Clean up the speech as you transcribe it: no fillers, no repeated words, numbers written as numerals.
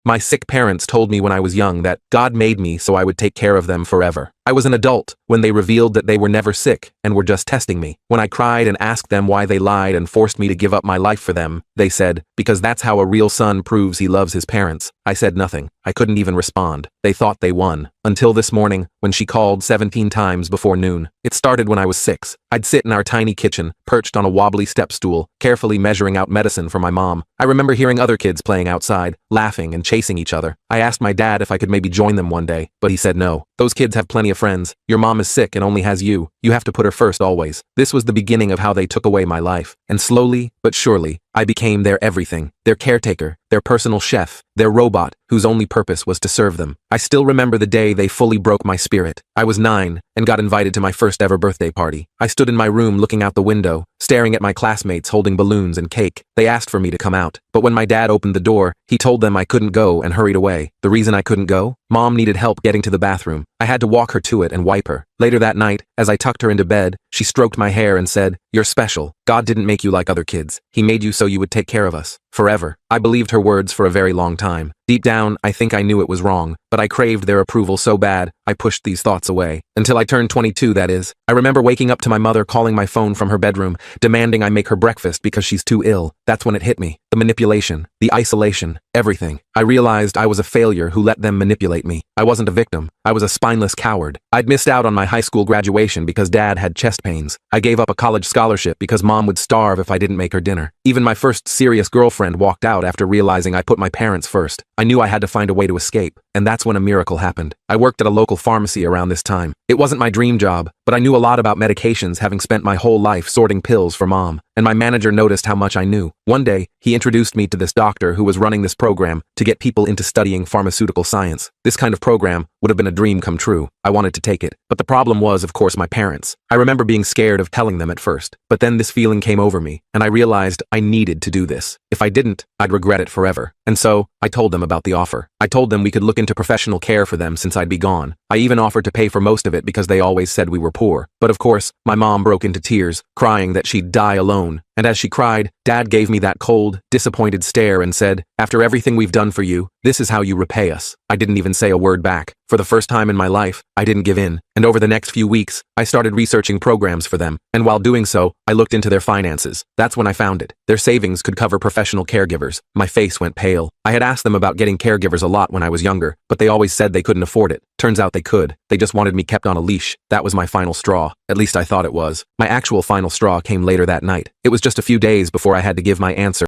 My sick parents told me when I was young that God made me so I would take care of them forever. I was an adult when they revealed that they were never sick and were just testing me. When I cried and asked them why they lied and forced me to give up my life for them, they said, because that's how a real son proves he loves his parents. I said nothing. I couldn't even respond. They thought they won. Until this morning, when she called 17 times before noon. It started when I was 6. I'd sit in our tiny kitchen, perched on a wobbly step stool, carefully measuring out medicine for my mom. I remember hearing other kids playing outside, laughing and chasing each other. I asked my dad if I could maybe join them one day, but he said no. Those kids have plenty of friends. Your mom is sick and only has you. You have to put her first always. This was the beginning of how they took away my life. And slowly, but surely, I became their everything, their caretaker, their personal chef, their robot, whose only purpose was to serve them. I still remember the day they fully broke my spirit. I was 9 and got invited to my first ever birthday party. I stood in my room looking out the window, staring at my classmates holding balloons and cake. They asked for me to come out, but when my dad opened the door, he told them I couldn't go and hurried away. The reason I couldn't go? Mom needed help getting to the bathroom. I had to walk her to it and wipe her. Later that night, as I tucked her into bed, she stroked my hair and said, "You're special. God didn't make you like other kids. He made you so you would take care of us. Forever." I believed her words for a very long time. Deep down, I think I knew it was wrong, but I craved their approval so bad, I pushed these thoughts away. Until I turned 22, that is. I remember waking up to my mother calling my phone from her bedroom, demanding I make her breakfast because she's too ill. That's when it hit me. The manipulation, the isolation, everything. I realized I was a failure who let them manipulate me. I wasn't a victim. I was a spineless coward. I'd missed out on my high school graduation because dad had chest pains. I gave up a college scholarship because mom would starve if I didn't make her dinner. Even my first serious girlfriend walked out after realizing I put my parents first. I knew I had to find a way to escape, and that's when a miracle happened. I worked at a local pharmacy around this time. It wasn't my dream job, but I knew a lot about medications, having spent my whole life sorting pills for mom, and my manager noticed how much I knew. One day, he introduced me to this doctor who was running this program to get people into studying pharmaceutical science. This kind of program would have been a dream come true. I wanted to take it, but the problem was, of course, my parents. I remember being scared of telling them at first, but then this feeling came over me, and I realized I needed to do this. If I didn't, I'd regret it forever. And so, I told them about the offer. I told them we could look into professional care for them since I'd be gone. I even offered to pay for most of it because they always said we were poor. But of course, my mom broke into tears, crying that she'd die alone. And as she cried, Dad gave me that cold, disappointed stare and said, "After everything we've done for you, this is how you repay us." I didn't even say a word back. For the first time in my life, I didn't give in. And over the next few weeks, I started researching programs for them. And while doing so, I looked into their finances. That's when I found it. Their savings could cover professional caregivers. My face went pale. I had asked them about getting caregivers a lot when I was younger, but they always said they couldn't afford it. Turns out they could. They just wanted me kept on a leash. That was my final straw. At least I thought it was. My actual final straw came later that night. It was just a few days before I had to give my answer.